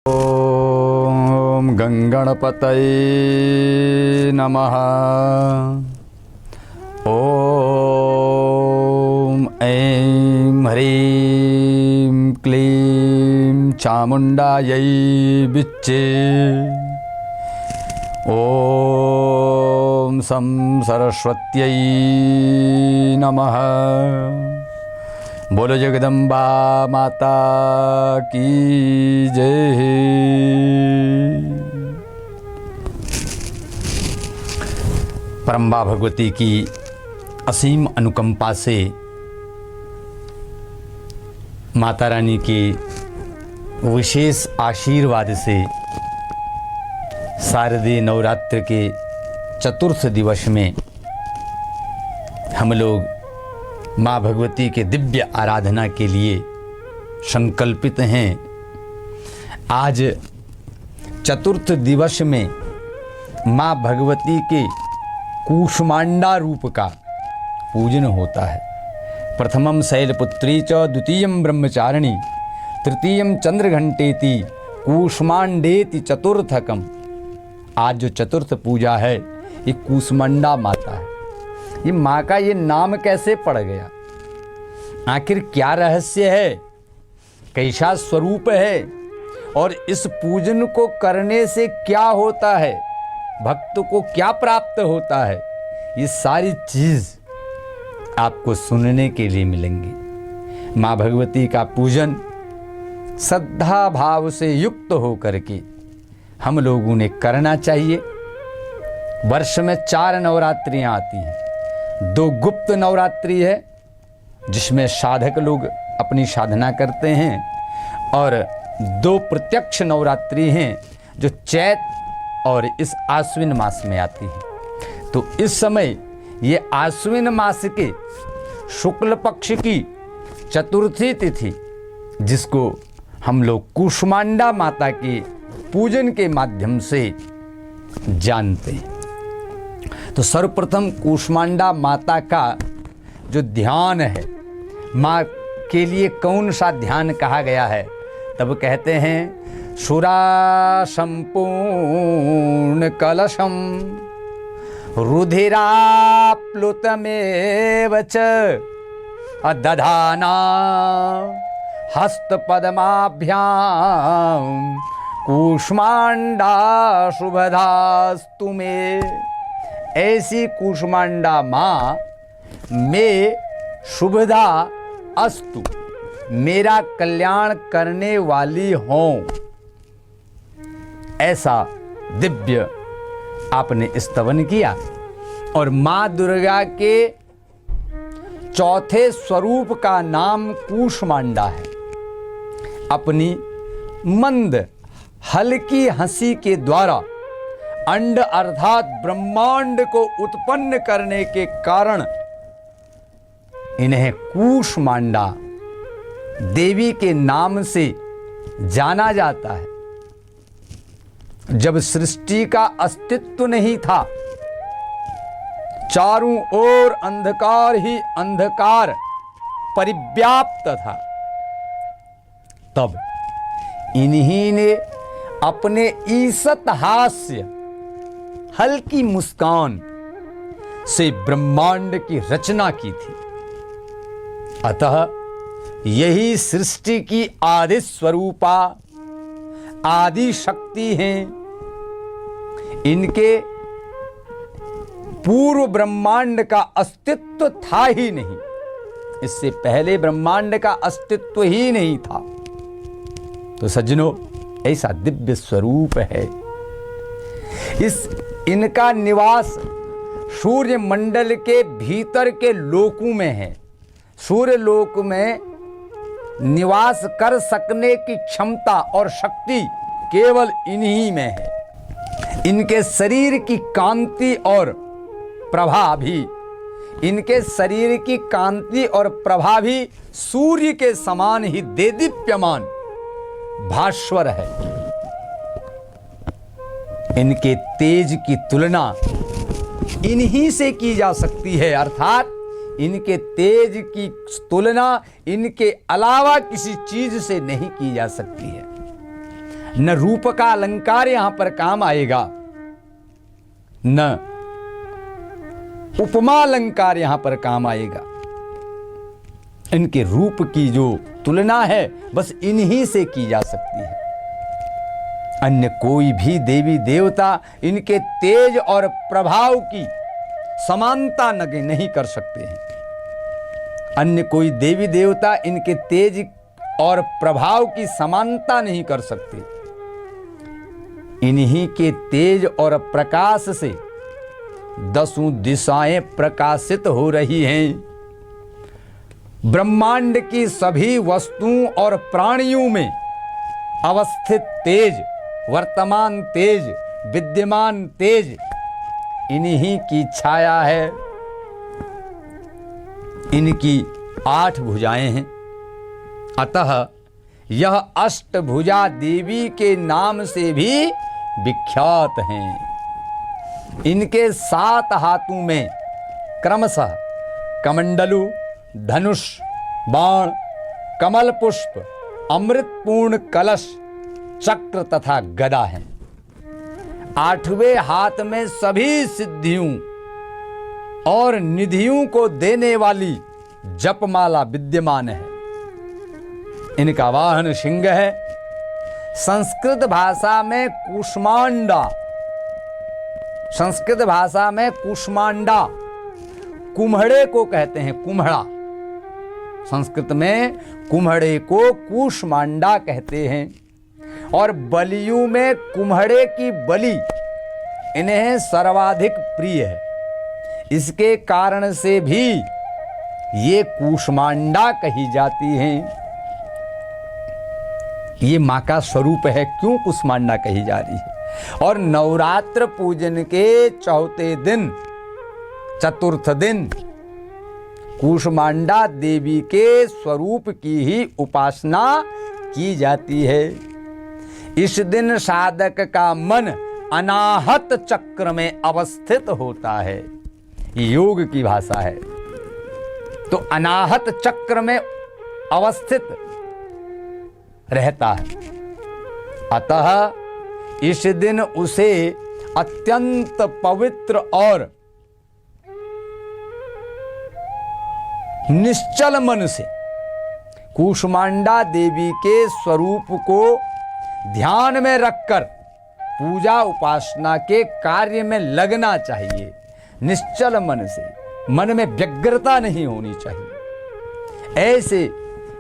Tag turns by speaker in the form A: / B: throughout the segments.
A: ओम गंगणपतये नमः। ओम ऐं ह्रीं क्लीं चामुण्डायै विच्चे। ओम सं सरस्वत्यै नमः। बोलो जगदम्बा माता की जय। परम्बा भगवती की असीम अनुकंपा से, माता रानी के विशेष आशीर्वाद से शारदीय नवरात्र के चतुर्थ दिवस में हम लोग माँ भगवती के दिव्य आराधना के लिए संकल्पित हैं। आज चतुर्थ दिवस में माँ भगवती के कूष्मांडा रूप का पूजन होता है। प्रथमम शैलपुत्री च द्वितीयम ब्रह्मचारिणी तृतीयम चंद्रघंटेति कूष्मांडेति चतुर्थकम। आज जो चतुर्थ पूजा है ये कूष्मांडा माता है। ये माँ का ये नाम कैसे पड़ गया, आखिर क्या रहस्य है, कैसा स्वरूप है और इस पूजन को करने से क्या होता है, भक्त को क्या प्राप्त होता है, ये सारी चीज आपको सुनने के लिए मिलेंगी। माँ भगवती का पूजन श्रद्धा भाव से युक्त होकर के हम लोगों ने करना चाहिए। वर्ष में 4 नवरात्रियां आती हैं। 2 गुप्त नवरात्रि है जिसमें साधक लोग अपनी साधना करते हैं, और 2 प्रत्यक्ष नवरात्रि हैं जो चैत और इस आश्विन मास में आती है। तो इस समय ये आश्विन मास के शुक्ल पक्ष की चतुर्थी तिथि, जिसको हम लोग कूष्मांडा माता के पूजन के माध्यम से जानते हैं। तो सर्वप्रथम कूष्मांडा माता का जो ध्यान है, माँ के लिए कौन सा ध्यान कहा गया है, तब कहते हैं सुरा संपूर्ण कलशम रुधिराप्लुतमेव च दधाना हस्तपद्माभ्यां कूष्मांडा शुभदास्तु मे। ऐसी कूष्मांडा माँ में शुभदा अस्तु, मेरा कल्याण करने वाली हों, ऐसा दिव्य आपने स्तवन किया। और माँ दुर्गा के चौथे स्वरूप का नाम कूष्मांडा है। अपनी मंद हल्की हंसी के द्वारा अंड अर्थात ब्रह्मांड को उत्पन्न करने के कारण इन्हें कूष्मांडा देवी के नाम से जाना जाता है। जब सृष्टि का अस्तित्व नहीं था, चारों ओर अंधकार ही अंधकार परिव्याप्त था, तब इन्हीं ने अपने ईसत हास्य हल्की मुस्कान से ब्रह्मांड की रचना की थी। अतः यही सृष्टि की आदि स्वरूपा आदि शक्ति हैं। इनके पूर्व ब्रह्मांड का अस्तित्व था ही नहीं, इससे पहले ब्रह्मांड का अस्तित्व ही नहीं था। तो सज्जनों, ऐसा दिव्य स्वरूप है। इनका निवास सूर्य मंडल के भीतर के लोकों में है। सूर्य लोक में निवास कर सकने की क्षमता और शक्ति केवल इन्हीं में है। इनके शरीर की कांति और प्रभा भी सूर्य के समान ही देदीप्यमान भास्वर है। इनके तेज की तुलना इन्हीं से की जा सकती है, अर्थात इनके तेज की तुलना इनके अलावा किसी चीज से नहीं की जा सकती है। न रूप का अलंकार यहां पर काम आएगा, न उपमा अलंकार यहां पर काम आएगा। इनके रूप की जो तुलना है बस इन्हीं से की जा सकती है। अन्य कोई भी देवी देवता इनके तेज और प्रभाव की समानता नहीं कर सकते हैं। अन्य कोई देवी देवता इनके तेज और प्रभाव की समानता नहीं कर सकते। इन्हीं के तेज और प्रकाश से 10 दिशाएं प्रकाशित हो रही हैं। ब्रह्मांड की सभी वस्तुओं और प्राणियों में अवस्थित तेज, वर्तमान तेज, विद्यमान तेज इन्हीं की छाया है। इनकी 8 भुजाएं हैं, अतः यह अष्टभुजा देवी के नाम से भी विख्यात हैं। इनके 7 हाथों में क्रमशः कमंडलु, धनुष, बाण, कमल पुष्प, अमृतपूर्ण कलश, चक्र तथा गदा है। 8वें हाथ में सभी सिद्धियों और निधियों को देने वाली जपमाला विद्यमान है। इनका वाहन सिंह है। संस्कृत भाषा में कुष्मांडा, संस्कृत भाषा में कुष्मांडा कुम्हड़े को कहते हैं। कुम्हड़ा, संस्कृत में कुम्हड़े को कुष्मांडा कहते हैं। और बलियों में कुम्हड़े की बलि इन्हें सर्वाधिक प्रिय है। इसके कारण से भी ये कुष्मांडा कही जाती हैं। ये मां का स्वरूप है, क्यों कुष्मांडा कही जा रही है। और नवरात्र पूजन के चौथे दिन, चतुर्थ दिन कुष्मांडा देवी के स्वरूप की ही उपासना की जाती है। इस दिन साधक का मन अनाहत चक्र में अवस्थित होता है। योग की भाषा है। तो अनाहत चक्र में अवस्थित रहता है। अतः इस दिन उसे अत्यंत पवित्र और निश्चल मन से कुष्मांडा देवी के स्वरूप को ध्यान में रखकर पूजा उपासना के कार्य में लगना चाहिए। निश्चल मन से, मन में व्यग्रता नहीं होनी चाहिए। ऐसे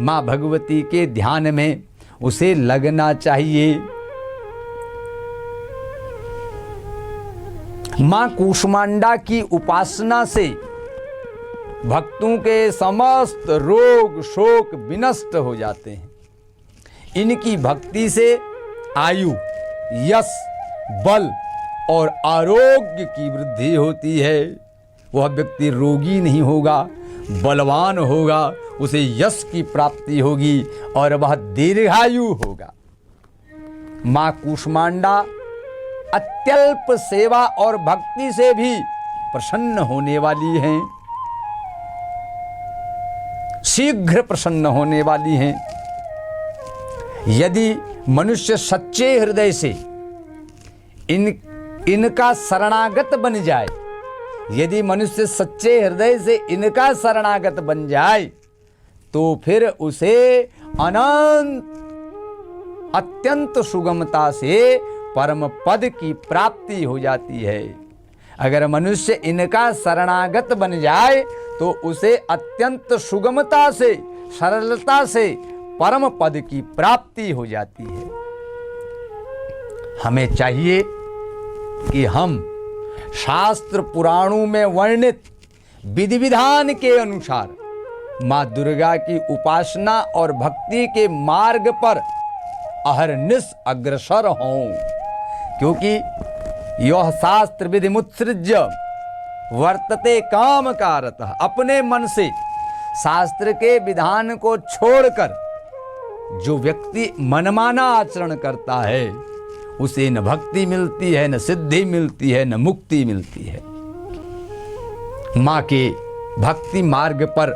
A: मां भगवती के ध्यान में उसे लगना चाहिए। मां कुष्मांडा की उपासना से भक्तों के समस्त रोग शोक विनष्ट हो जाते हैं। इनकी भक्ति से आयु, यश, बल और आरोग्य की वृद्धि होती है। वह व्यक्ति रोगी नहीं होगा, बलवान होगा, उसे यश की प्राप्ति होगी और वह दीर्घायु होगा। मां कुष्मांडा अत्यल्प सेवा और भक्ति से भी प्रसन्न होने वाली हैं, शीघ्र प्रसन्न होने वाली हैं। यदि मनुष्य सच्चे हृदय से इनका शरणागत बन जाए, यदि मनुष्य सच्चे हृदय से इनका शरणागत बन जाए, तो फिर उसे अनंत अत्यंत सुगमता से परम पद की प्राप्ति हो जाती है। अगर मनुष्य इनका शरणागत बन जाए तो उसे अत्यंत सुगमता से, सरलता से परम पद की प्राप्ति हो जाती है। हमें चाहिए कि हम शास्त्र पुराणों में वर्णित विधि विधान के अनुसार मां दुर्गा की उपासना और भक्ति के मार्ग पर अहरनिश अग्रसर हों, क्योंकि यह शास्त्र विधि मुत्सृज्य वर्तते काम कारतः। अपने मन से शास्त्र के विधान को छोड़कर जो व्यक्ति मनमाना आचरण करता है, उसे न भक्ति मिलती है, न सिद्धि मिलती है, न मुक्ति मिलती है। मां के भक्ति मार्ग पर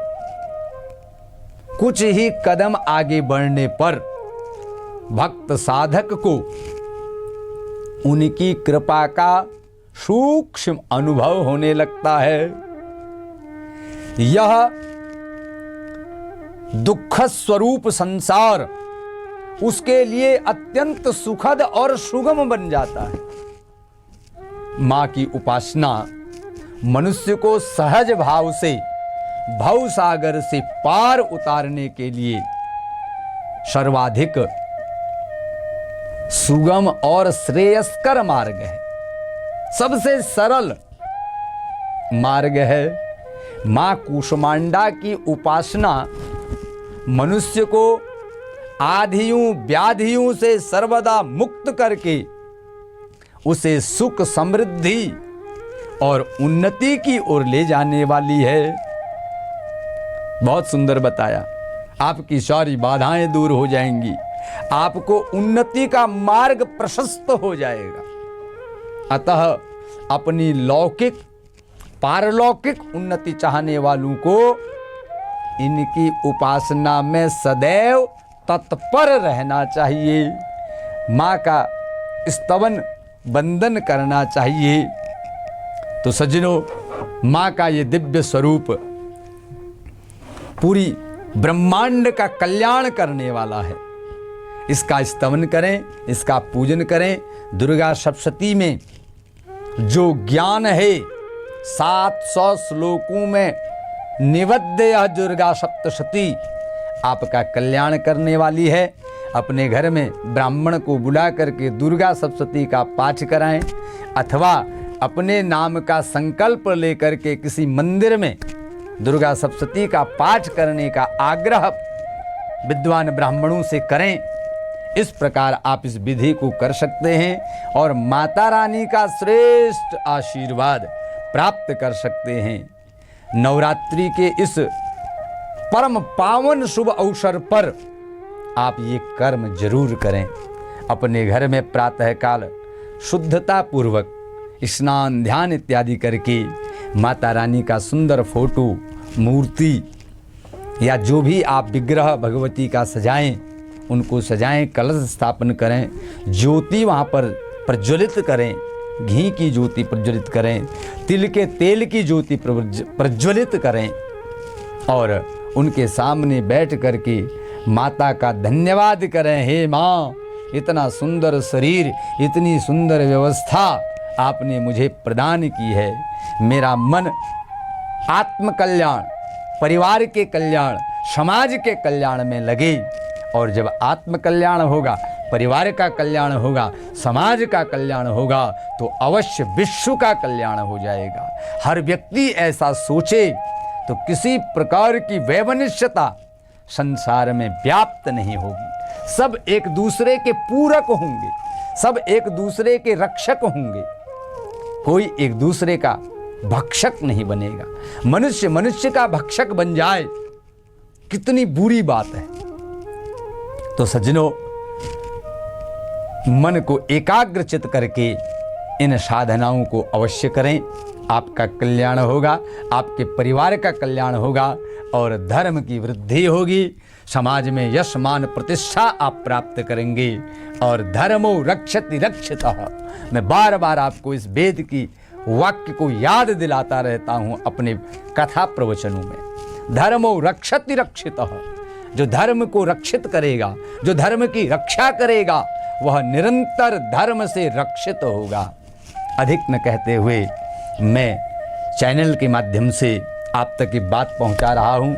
A: कुछ ही कदम आगे बढ़ने पर भक्त साधक को उनकी कृपा का सूक्ष्म अनुभव होने लगता है। यह दुख स्वरूप संसार उसके लिए अत्यंत सुखद और सुगम बन जाता है। मां की उपासना मनुष्य को सहज भाव से भव सागर से पार उतारने के लिए सर्वाधिक सुगम और श्रेयस्कर मार्ग है, सबसे सरल मार्ग है। मां कूष्मांडा की उपासना मनुष्य को आधियों व्याधियों से सर्वदा मुक्त करके उसे सुख समृद्धि और उन्नति की ओर ले जाने वाली है। बहुत सुंदर बताया। आपकी सारी बाधाएं दूर हो जाएंगी, आपको उन्नति का मार्ग प्रशस्त हो जाएगा। अतः अपनी लौकिक पारलौकिक उन्नति चाहने वालों को इनकी उपासना में सदैव तत्पर रहना चाहिए, मां का स्तवन वंदन करना चाहिए। तो सज्जनों, मां का ये दिव्य स्वरूप पूरी ब्रह्मांड का कल्याण करने वाला है। इसका स्तवन करें, इसका पूजन करें। दुर्गा सप्तशती में जो ज्ञान है 700 श्लोकों में निबद्ध यह दुर्गा सप्तशती आपका कल्याण करने वाली है। अपने घर में ब्राह्मण को बुला करके दुर्गा सप्तशती का पाठ कराएं, अथवा अपने नाम का संकल्प लेकर के किसी मंदिर में दुर्गा सप्तशती का पाठ करने का आग्रह विद्वान ब्राह्मणों से करें। इस प्रकार आप इस विधि को कर सकते हैं और माता रानी का श्रेष्ठ आशीर्वाद प्राप्त कर सकते हैं। नवरात्रि के इस परम पावन शुभ अवसर पर आप ये कर्म जरूर करें। अपने घर में प्रातःकाल शुद्धता पूर्वक स्नान ध्यान इत्यादि करके माता रानी का सुंदर फोटो, मूर्ति या जो भी आप विग्रह भगवती का सजाएं, उनको सजाएं, कलश स्थापन करें, ज्योति वहाँ पर प्रज्वलित करें, घी की ज्योति प्रज्वलित करें, तिल के तेल की ज्योति प्रज्वलित करें और उनके सामने बैठ करके माता का धन्यवाद करें। हे माँ, इतना सुंदर शरीर, इतनी सुंदर व्यवस्था आपने मुझे प्रदान की है। मेरा मन आत्म कल्याण, परिवार के कल्याण, समाज के कल्याण में लगे। और जब आत्म कल्याण होगा, परिवार का कल्याण होगा, समाज का कल्याण होगा, तो अवश्य विश्व का कल्याण हो जाएगा। हर व्यक्ति ऐसा सोचे तो किसी प्रकार की वैमनस्यता संसार में व्याप्त नहीं होगी। सब एक दूसरे के पूरक होंगे, सब एक दूसरे के रक्षक होंगे, कोई एक दूसरे का भक्षक नहीं बनेगा। मनुष्य मनुष्य का भक्षक बन जाए, कितनी बुरी बात है। तो सज्जनों, मन को एकाग्रचित करके इन साधनाओं को अवश्य करें। आपका कल्याण होगा, आपके परिवार का कल्याण होगा और धर्म की वृद्धि होगी। समाज में यश मान प्रतिष्ठा आप प्राप्त करेंगे। और धर्मो रक्षति रक्षितः, मैं बार बार आपको इस वेद की वाक्य को याद दिलाता रहता हूं अपने कथा प्रवचनों में। धर्मो रक्षति रक्षितः, जो धर्म को रक्षित करेगा, जो धर्म की रक्षा करेगा, वह निरंतर धर्म से रक्षित होगा। अधिक न कहते हुए मैं चैनल के माध्यम से आप तक ये बात पहुंचा रहा हूं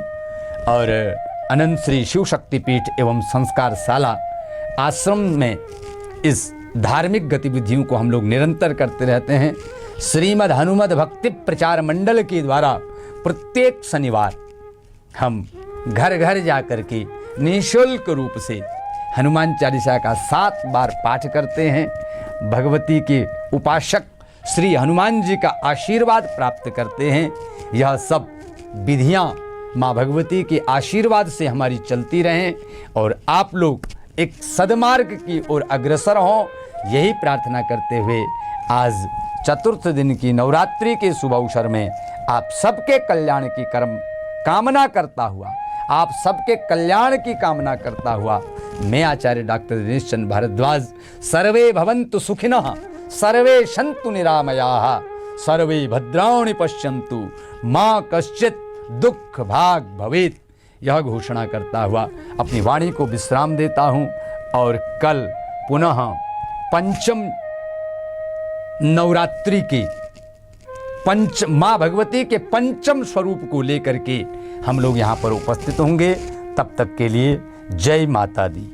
A: और अनंत श्री शिव शक्तिपीठ एवं संस्कारशाला आश्रम में इस धार्मिक गतिविधियों को हम लोग निरंतर करते रहते हैं। श्रीमद् हनुमत भक्ति प्रचार मंडल के द्वारा प्रत्येक शनिवार हम घर घर जाकर के निःशुल्क रूप से हनुमान चालीसा का 7 बार पाठ करते हैं। भगवती के उपासक श्री हनुमान जी का आशीर्वाद प्राप्त करते हैं। यह सब विधियां माँ भगवती के आशीर्वाद से हमारी चलती रहें और आप लोग एक सदमार्ग की ओर अग्रसर हों, यही प्रार्थना करते हुए आज चतुर्थ दिन की नवरात्रि के शुभ अवसर में आप सबके कल्याण की कामना करता हुआ, आप सबके कल्याण की कामना करता हुआ मैं आचार्य डॉक्टर दिनेश चंद्र भारद्वाज सर्वे भवन्तु सुखिनः, सर्वे सन्तु निरामयाः, सर्वे भद्राणि पश्यन्तु, माँ कश्चित् दुख भाग भवेत्, यह घोषणा करता हुआ अपनी वाणी को विश्राम देता हूँ। और कल पुनः पंचम नवरात्रि के माँ भगवती के पंचम स्वरूप को लेकर के हम लोग यहाँ पर उपस्थित होंगे। तब तक के लिए जय माता दी।